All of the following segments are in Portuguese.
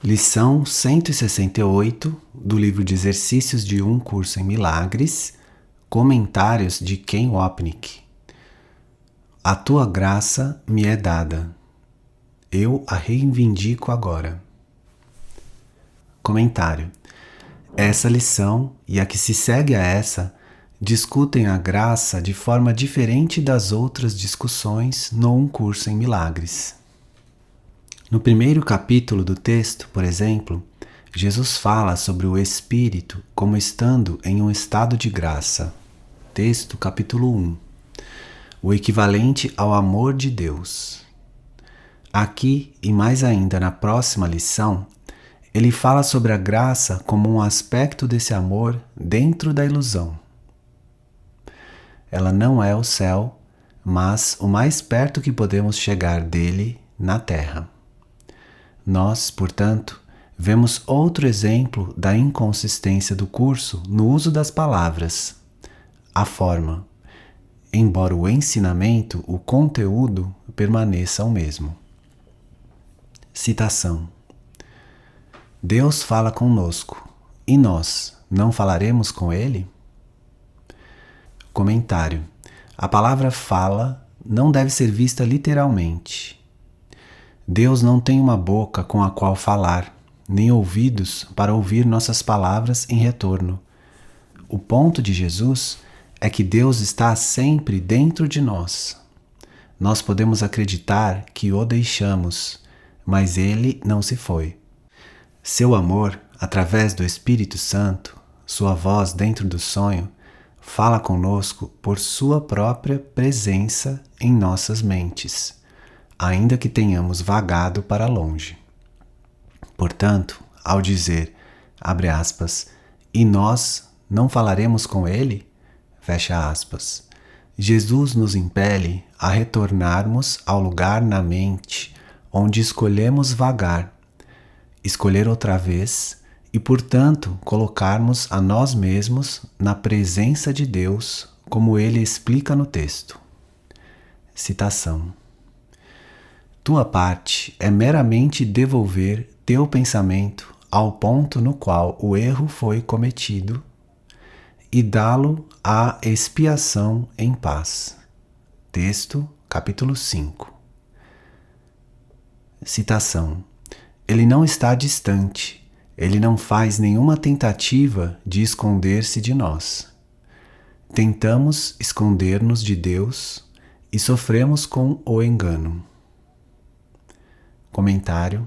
Lição 168 do livro de exercícios de Um Curso em Milagres, comentários de Ken Wapnick. A tua graça me é dada. Eu a reivindico agora. Comentário. Essa lição e a que se segue a essa discutem a graça de forma diferente das outras discussões no Um Curso em Milagres. No primeiro capítulo do texto, por exemplo, Jesus fala sobre o Espírito como estando em um estado de graça. Texto, capítulo 1. O equivalente ao amor de Deus. Aqui, e mais ainda na próxima lição, ele fala sobre a graça como um aspecto desse amor dentro da ilusão. Ela não é o céu, mas o mais perto que podemos chegar dele na terra. Nós, portanto, vemos outro exemplo da inconsistência do curso no uso das palavras, a forma, embora o ensinamento, o conteúdo, permaneça o mesmo. Citação. Deus fala conosco, e nós não falaremos com ele? Comentário. A palavra fala não deve ser vista literalmente. Deus não tem uma boca com a qual falar, nem ouvidos para ouvir nossas palavras em retorno. O ponto de Jesus é que Deus está sempre dentro de nós. Nós podemos acreditar que o deixamos, mas ele não se foi. Seu amor, através do Espírito Santo, sua voz dentro do sonho, fala conosco por sua própria presença em nossas mentes, ainda que tenhamos vagado para longe. Portanto, ao dizer, abre aspas, e nós não falaremos com ele, fecha aspas, Jesus nos impele a retornarmos ao lugar na mente onde escolhemos vagar, escolher outra vez e, portanto, colocarmos a nós mesmos na presença de Deus, como ele explica no texto. Citação. Tua parte é meramente devolver teu pensamento ao ponto no qual o erro foi cometido e dá-lo à expiação em paz. Texto, capítulo 5. Citação. Ele não está distante, ele não faz nenhuma tentativa de esconder-se de nós. Tentamos esconder-nos de Deus e sofremos com o engano. Comentário.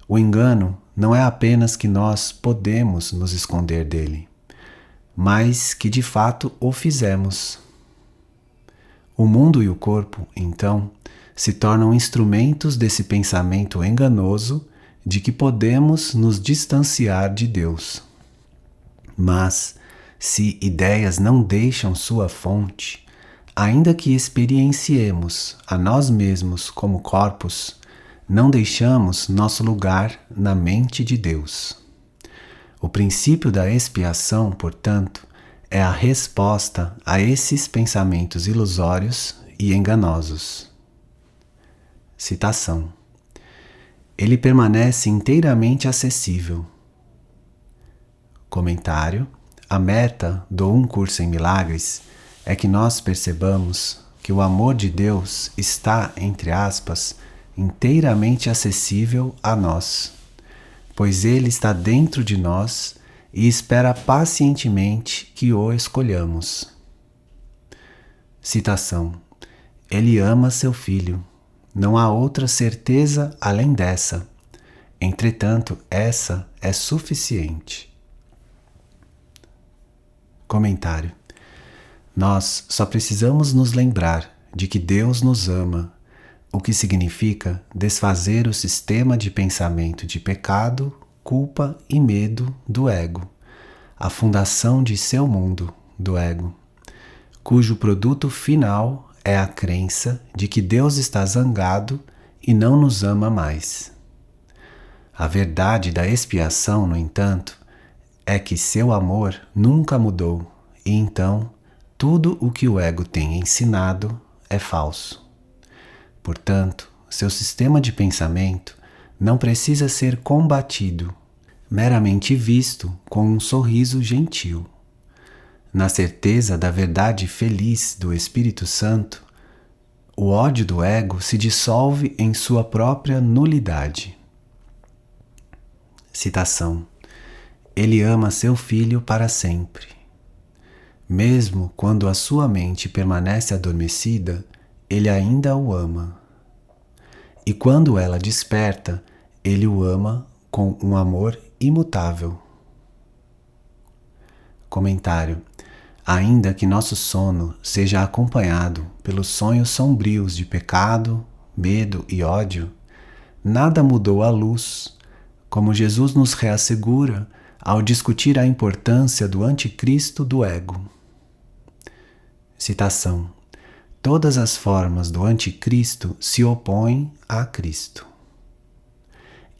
O engano não é apenas que nós podemos nos esconder dele, mas que de fato o fizemos. O mundo e o corpo, então, se tornam instrumentos desse pensamento enganoso de que podemos nos distanciar de Deus. Mas, se ideias não deixam sua fonte, ainda que experienciemos a nós mesmos como corpos, não deixamos nosso lugar na mente de Deus. O princípio da expiação, portanto, é a resposta a esses pensamentos ilusórios e enganosos. Citação. Ele permanece inteiramente acessível. Comentário. A meta do Um Curso em Milagres é que nós percebamos que o amor de Deus está, entre aspas, inteiramente acessível a nós, pois ele está dentro de nós e espera pacientemente que o escolhamos. Citação. Ele ama seu filho. Não há outra certeza além dessa. Entretanto, essa é suficiente. Comentário. Nós só precisamos nos lembrar de que Deus nos ama, o que significa desfazer o sistema de pensamento de pecado, culpa e medo do ego, a fundação de seu mundo, do ego, cujo produto final é a crença de que Deus está zangado e não nos ama mais. A verdade da expiação, no entanto, é que seu amor nunca mudou e então tudo o que o ego tem ensinado é falso. Portanto, seu sistema de pensamento não precisa ser combatido, meramente visto com um sorriso gentil. Na certeza da verdade feliz do Espírito Santo, o ódio do ego se dissolve em sua própria nulidade. Citação: Ele ama seu filho para sempre. Mesmo quando a sua mente permanece adormecida, ele ainda o ama. E quando ela desperta, ele o ama com um amor imutável. Comentário: Ainda que nosso sono seja acompanhado pelos sonhos sombrios de pecado, medo e ódio, nada mudou à luz, como Jesus nos reassegura ao discutir a importância do anticristo do ego. Citação: Todas as formas do anticristo se opõem a Cristo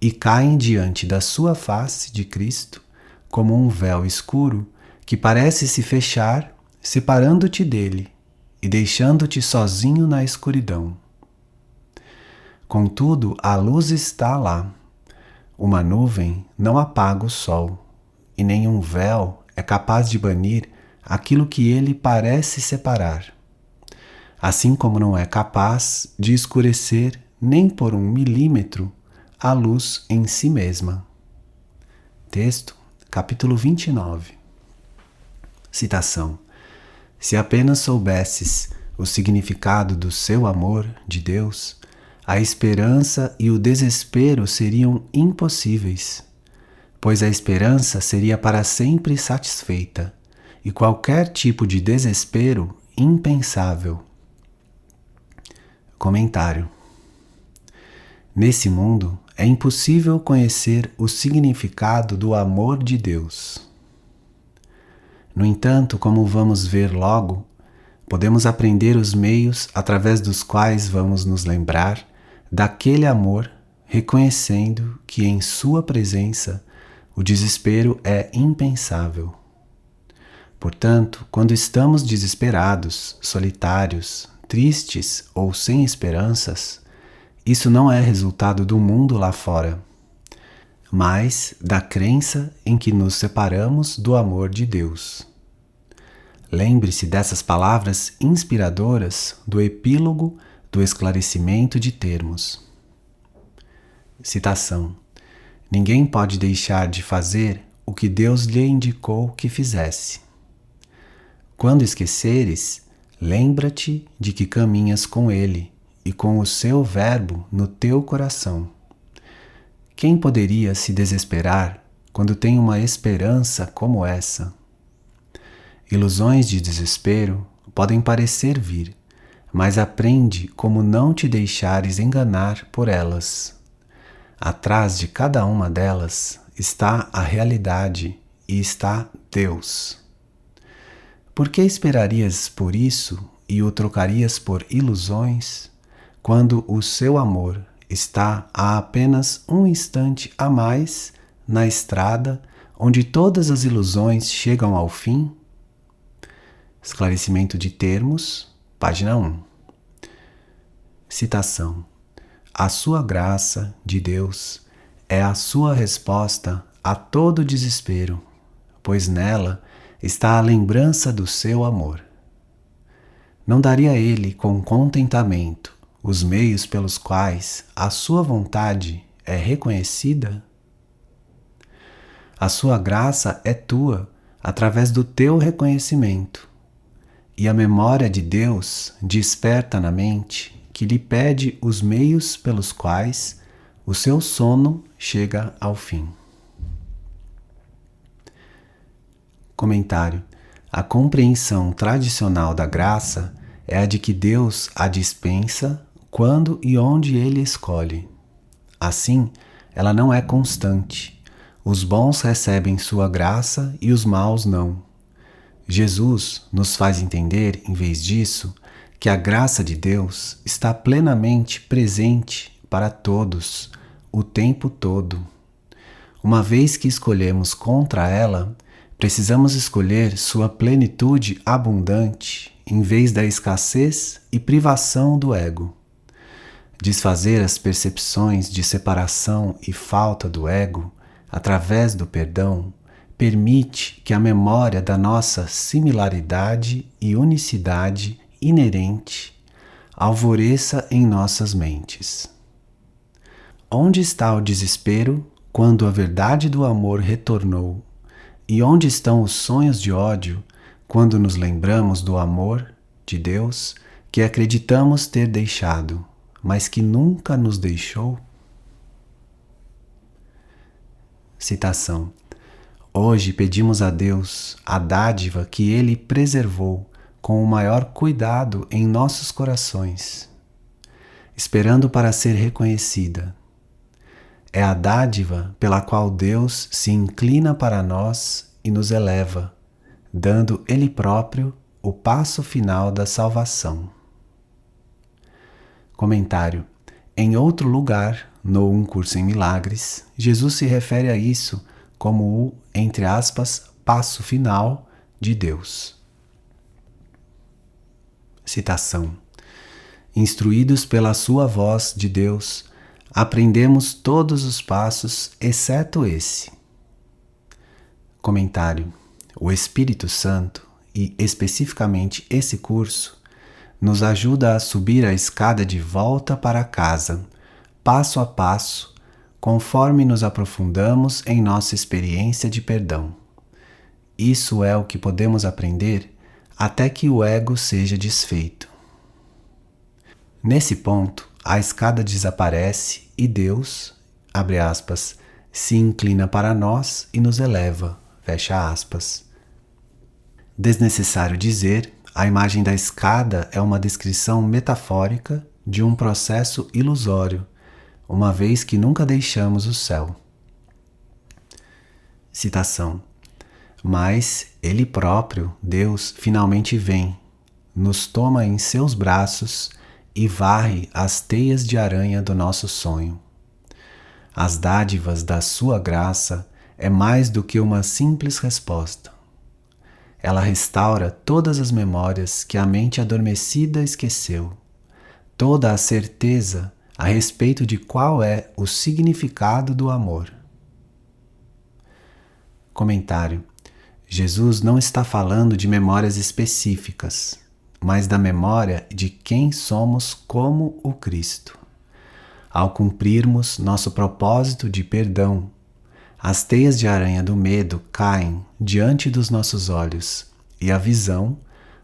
e caem diante da sua face de Cristo como um véu escuro que parece se fechar, separando-te dele e deixando-te sozinho na escuridão. Contudo, a luz está lá. Uma nuvem não apaga o sol, e nenhum véu é capaz de banir aquilo que ele parece separar, assim como não é capaz de escurecer nem por 1 milímetro a luz em si mesma. Texto, capítulo 29. Citação: Se apenas soubesses o significado do seu amor de Deus, a esperança e o desespero seriam impossíveis, pois a esperança seria para sempre satisfeita e qualquer tipo de desespero impensável. Comentário: Nesse mundo é impossível conhecer o significado do amor de Deus. No entanto, como vamos ver logo, podemos aprender os meios através dos quais vamos nos lembrar daquele amor, reconhecendo que em sua presença o desespero é impensável. Portanto, quando estamos desesperados, solitários, tristes ou sem esperanças, isso não é resultado do mundo lá fora, mas da crença em que nos separamos do amor de Deus. Lembre-se dessas palavras inspiradoras do epílogo do esclarecimento de termos. Citação: Ninguém pode deixar de fazer o que Deus lhe indicou que fizesse. Quando esqueceres, lembra-te de que caminhas com Ele e com o seu verbo no teu coração. Quem poderia se desesperar quando tem uma esperança como essa? Ilusões de desespero podem parecer vir, mas aprende como não te deixares enganar por elas. Atrás de cada uma delas está a realidade e está Deus. Por que esperarias por isso e o trocarias por ilusões, quando o seu amor está a apenas um instante a mais na estrada onde todas as ilusões chegam ao fim? Esclarecimento de termos, página 1. Citação: A sua graça de Deus é a sua resposta a todo desespero, pois nela está a lembrança do seu amor. Não daria Ele com contentamento os meios pelos quais a sua vontade é reconhecida? A sua graça é tua através do teu reconhecimento, e a memória de Deus desperta na mente que lhe pede os meios pelos quais o seu sono chega ao fim. Comentário: A compreensão tradicional da graça é a de que Deus a dispensa quando e onde Ele escolhe. Assim, ela não é constante. Os bons recebem sua graça e os maus não. Jesus nos faz entender, em vez disso, que a graça de Deus está plenamente presente para todos, o tempo todo. Uma vez que escolhemos contra ela, precisamos escolher sua plenitude abundante, em vez da escassez e privação do ego. Desfazer as percepções de separação e falta do ego através do perdão permite que a memória da nossa similaridade e unicidade inerente alvoreça em nossas mentes. Onde está o desespero quando a verdade do amor retornou? E onde estão os sonhos de ódio quando nos lembramos do amor de Deus que acreditamos ter deixado, mas que nunca nos deixou? Citação. Hoje pedimos a Deus a dádiva que Ele preservou com o maior cuidado em nossos corações, esperando para ser reconhecida. É a dádiva pela qual Deus se inclina para nós e nos eleva, dando Ele próprio o passo final da salvação. Comentário. Em outro lugar, no Um Curso em Milagres, Jesus se refere a isso como o, entre aspas, passo final de Deus. Citação. Instruídos pela sua voz de Deus, aprendemos todos os passos, exceto esse. Comentário. O Espírito Santo, e especificamente esse curso, nos ajuda a subir a escada de volta para casa, passo a passo, conforme nos aprofundamos em nossa experiência de perdão. Isso é o que podemos aprender até que o ego seja desfeito. Nesse ponto, a escada desaparece e Deus, abre aspas, se inclina para nós e nos eleva, fecha aspas. Desnecessário dizer, a imagem da escada é uma descrição metafórica de um processo ilusório, uma vez que nunca deixamos o céu. Citação. Mas Ele próprio, Deus, finalmente vem, nos toma em seus braços e varre as teias de aranha do nosso sonho. As dádivas da sua graça é mais do que uma simples resposta. Ela restaura todas as memórias que a mente adormecida esqueceu, toda a certeza a respeito de qual é o significado do amor. Comentário. Jesus não está falando de memórias específicas, mas da memória de quem somos como o Cristo. Ao cumprirmos nosso propósito de perdão, as teias de aranha do medo caem diante dos nossos olhos e a visão,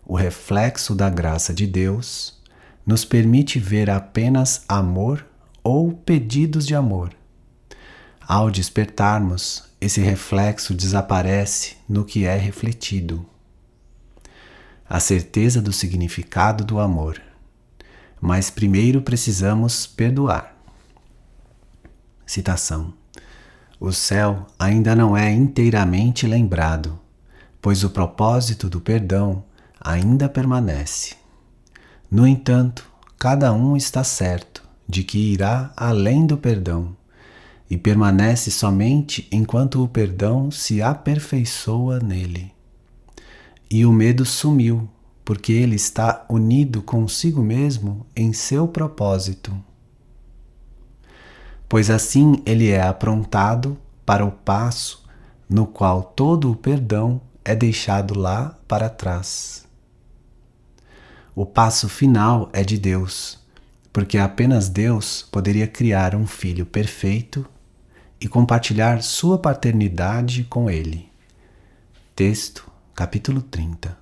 o reflexo da graça de Deus, nos permite ver apenas amor ou pedidos de amor. Ao despertarmos, esse reflexo desaparece no que é refletido. A certeza do significado do amor. Mas primeiro precisamos perdoar. Citação. O céu ainda não é inteiramente lembrado, pois o propósito do perdão ainda permanece. No entanto, cada um está certo de que irá além do perdão e permanece somente enquanto o perdão se aperfeiçoa nele. E o medo sumiu, porque ele está unido consigo mesmo em seu propósito. Pois assim ele é aprontado para o passo no qual todo o perdão é deixado lá para trás. O passo final é de Deus, porque apenas Deus poderia criar um filho perfeito e compartilhar sua paternidade com ele. Texto, capítulo 30.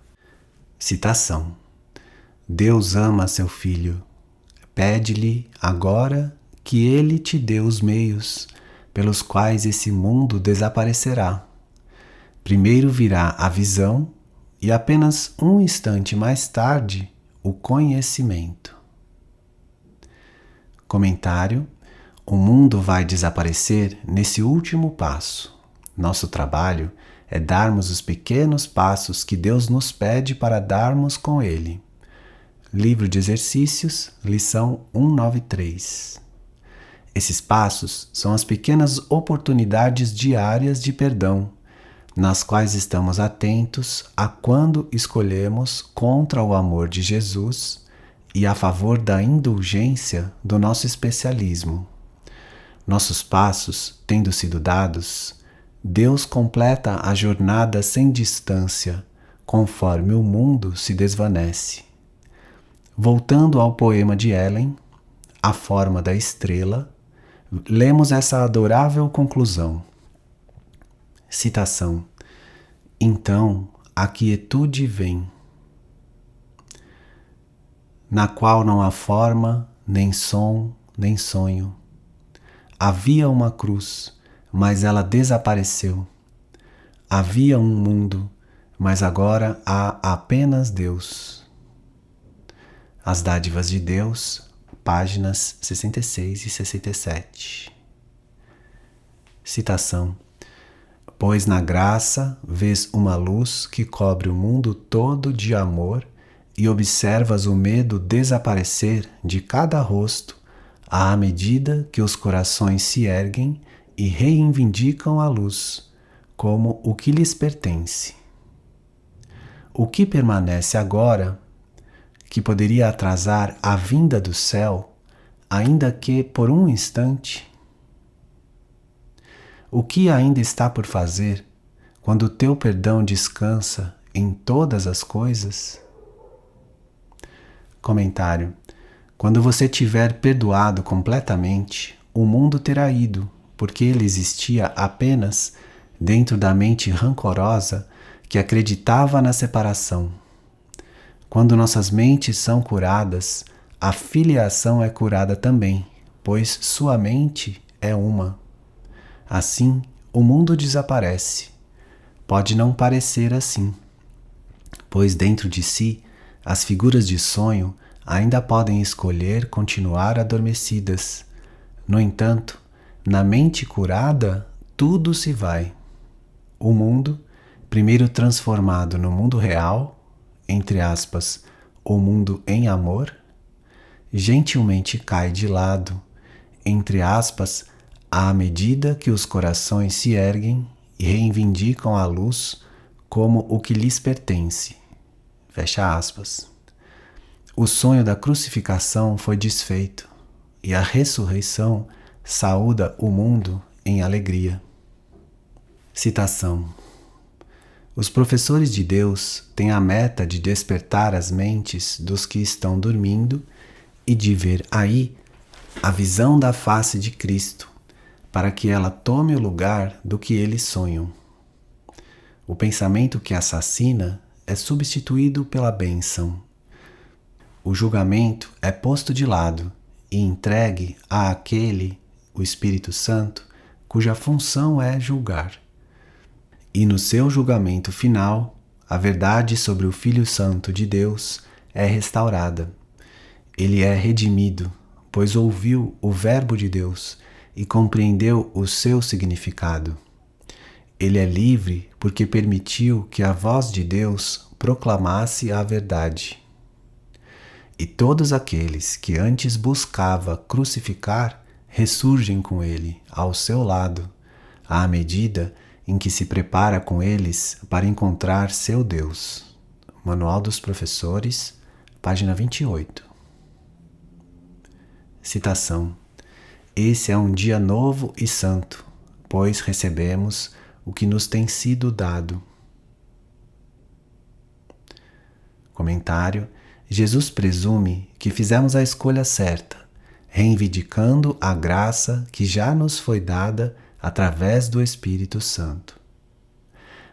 Citação. Deus ama seu filho. Pede-lhe agora que ele te dê os meios pelos quais esse mundo desaparecerá. Primeiro virá a visão e apenas um instante mais tarde o conhecimento. Comentário. O mundo vai desaparecer nesse último passo. Nosso trabalho é darmos os pequenos passos que Deus nos pede para darmos com Ele. Livro de Exercícios, lição 193. Esses passos são as pequenas oportunidades diárias de perdão, nas quais estamos atentos a quando escolhemos contra o amor de Jesus e a favor da indulgência do nosso especialismo. Nossos passos tendo sido dados, Deus completa a jornada sem distância, conforme o mundo se desvanece. Voltando ao poema de Ellen, A Forma da Estrela, lemos essa adorável conclusão. Citação: Então a quietude vem, na qual não há forma, nem som, nem sonho. Havia uma cruz, mas ela desapareceu. Havia um mundo, mas agora há apenas Deus. As Dádivas de Deus, páginas 66 e 67. Citação: Pois na graça vês uma luz que cobre o mundo todo de amor e observas o medo desaparecer de cada rosto à medida que os corações se erguem e reivindicam a luz como o que lhes pertence. O que permanece agora, que poderia atrasar a vinda do céu, ainda que por um instante? O que ainda está por fazer quando o teu perdão descansa em todas as coisas? Comentário: Quando você tiver perdoado completamente, o mundo terá ido, porque ele existia apenas dentro da mente rancorosa que acreditava na separação. Quando nossas mentes são curadas, a filiação é curada também, pois sua mente é uma. Assim, o mundo desaparece. Pode não parecer assim, pois dentro de si, as figuras de sonho ainda podem escolher continuar adormecidas. No entanto, na mente curada, tudo se vai. O mundo, primeiro transformado no mundo real, entre aspas, o mundo em amor, gentilmente cai de lado, entre aspas, à medida que os corações se erguem e reivindicam a luz como o que lhes pertence. Fecha aspas. O sonho da crucificação foi desfeito e a ressurreição saúda o mundo em alegria. Citação: Os professores de Deus têm a meta de despertar as mentes dos que estão dormindo e de ver aí a visão da face de Cristo, para que ela tome o lugar do que eles sonham. O pensamento que assassina é substituído pela bênção. O julgamento é posto de lado e entregue àquele, o Espírito Santo, cuja função é julgar. E no seu julgamento final, a verdade sobre o Filho Santo de Deus é restaurada. Ele é redimido, pois ouviu o Verbo de Deus e compreendeu o seu significado. Ele é livre porque permitiu que a voz de Deus proclamasse a verdade. E todos aqueles que antes buscava crucificar ressurgem com ele ao seu lado, à medida em que se prepara com eles para encontrar seu Deus. Manual dos Professores, página 28. Citação: Esse é um dia novo e santo, pois recebemos o que nos tem sido dado. Comentário: Jesus presume que fizemos a escolha certa, reivindicando a graça que já nos foi dada através do Espírito Santo.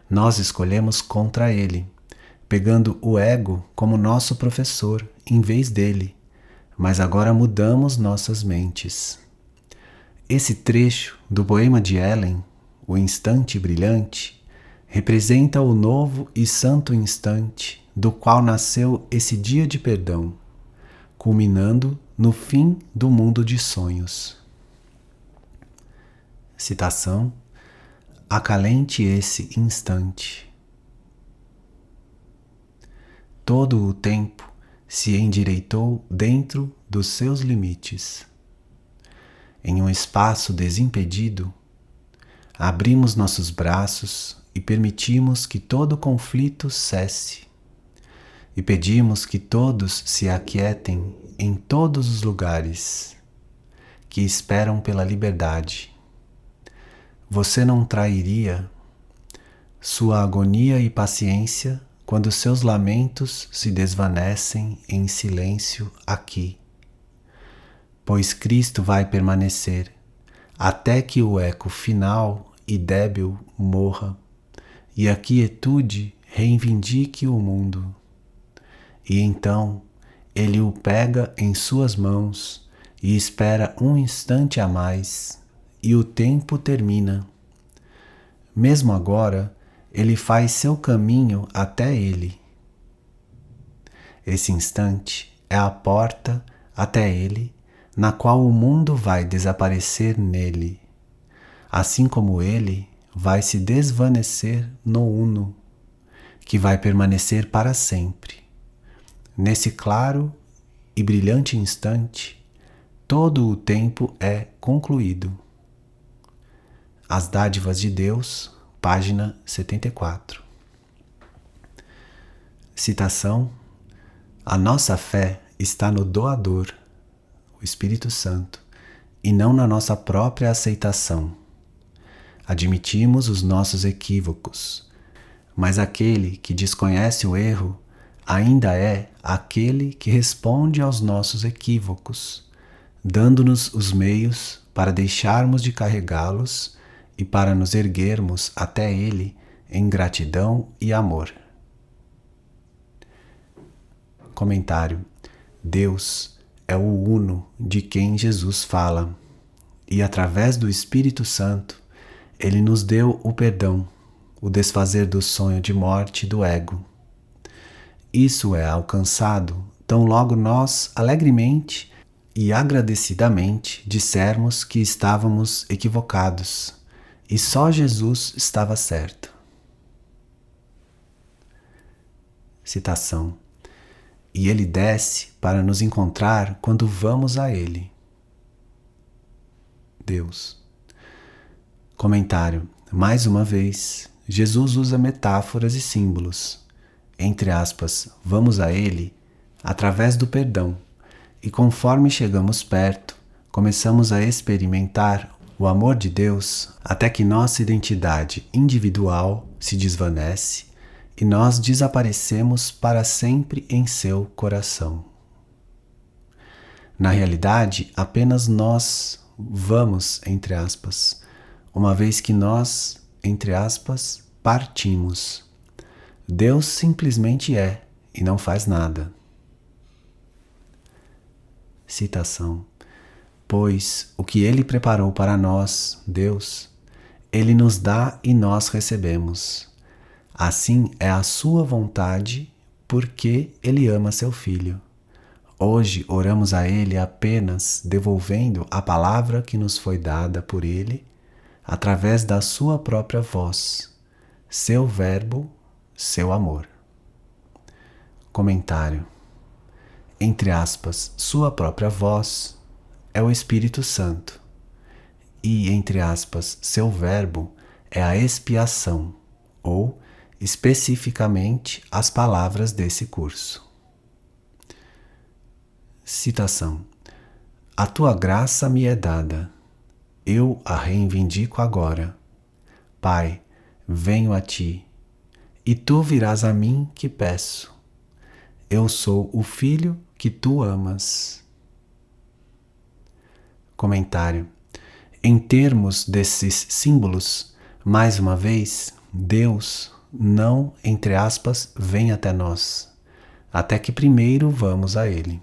Nós escolhemos contra ele, pegando o ego como nosso professor em vez dele, mas agora mudamos nossas mentes. Esse trecho do poema de Ellen, O Instante Brilhante, representa o novo e santo instante do qual nasceu esse dia de perdão, culminando no fim do mundo de sonhos. Citação: Acalente esse instante. Todo o tempo se endireitou dentro dos seus limites. Em um espaço desimpedido, abrimos nossos braços e permitimos que todo conflito cesse. e pedimos que todos se aquietem em todos os lugares que esperam pela liberdade. Você não trairia sua agonia e paciência quando seus lamentos se desvanecem em silêncio aqui, pois Cristo vai permanecer até que o eco final e débil morra e a quietude reivindique o mundo. E então ele o pega em suas mãos e espera um instante a mais, e o tempo termina. Mesmo agora, ele faz seu caminho até ele. Esse instante é a porta até ele, na qual o mundo vai desaparecer nele, assim como ele vai se desvanecer no Uno, que vai permanecer para sempre. Nesse claro e brilhante instante, todo o tempo é concluído. As Dádivas de Deus, página 74. Citação: a nossa fé está no doador, o Espírito Santo, e não na nossa própria aceitação. Admitimos os nossos equívocos, mas aquele que desconhece o erro ainda é aquele que responde aos nossos equívocos, dando-nos os meios para deixarmos de carregá-los e para nos erguermos até Ele em gratidão e amor. Comentário: Deus é o Uno de quem Jesus fala, e através do Espírito Santo, Ele nos deu o perdão, o desfazer do sonho de morte do ego. Isso é alcançado tão logo nós alegremente e agradecidamente dissermos que estávamos equivocados e só Jesus estava certo. Citação: e ele desce para nos encontrar quando vamos a ele. Deus. Comentário: mais uma vez, Jesus usa metáforas e símbolos. Entre aspas, vamos a ele através do perdão, e conforme chegamos perto, começamos a experimentar o amor de Deus até que nossa identidade individual se desvanece e nós desaparecemos para sempre em seu coração. Na realidade, apenas nós vamos, entre aspas, uma vez que nós, entre aspas, partimos. Deus simplesmente é e não faz nada. Citação: pois o que Ele preparou para nós, Deus, Ele nos dá e nós recebemos. Assim é a sua vontade, porque Ele ama seu Filho. Hoje oramos a Ele apenas devolvendo a palavra que nos foi dada por Ele, através da sua própria voz, seu verbo, seu amor. Comentário: entre aspas, sua própria voz é o Espírito Santo e, entre aspas, seu verbo é a expiação, ou, especificamente, as palavras desse curso. Citação: a tua graça me é dada, eu a reivindico agora. Pai, venho a ti, e tu virás a mim que peço. Eu sou o filho que tu amas. Comentário: em termos desses símbolos, mais uma vez, Deus não, entre aspas, vem até nós, até que primeiro vamos a Ele.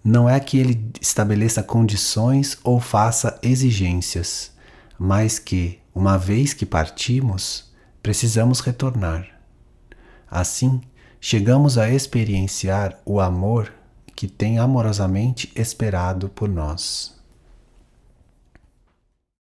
Não é que Ele estabeleça condições ou faça exigências, mas que, uma vez que partimos, precisamos retornar. Assim, chegamos a experienciar o amor que tem amorosamente esperado por nós.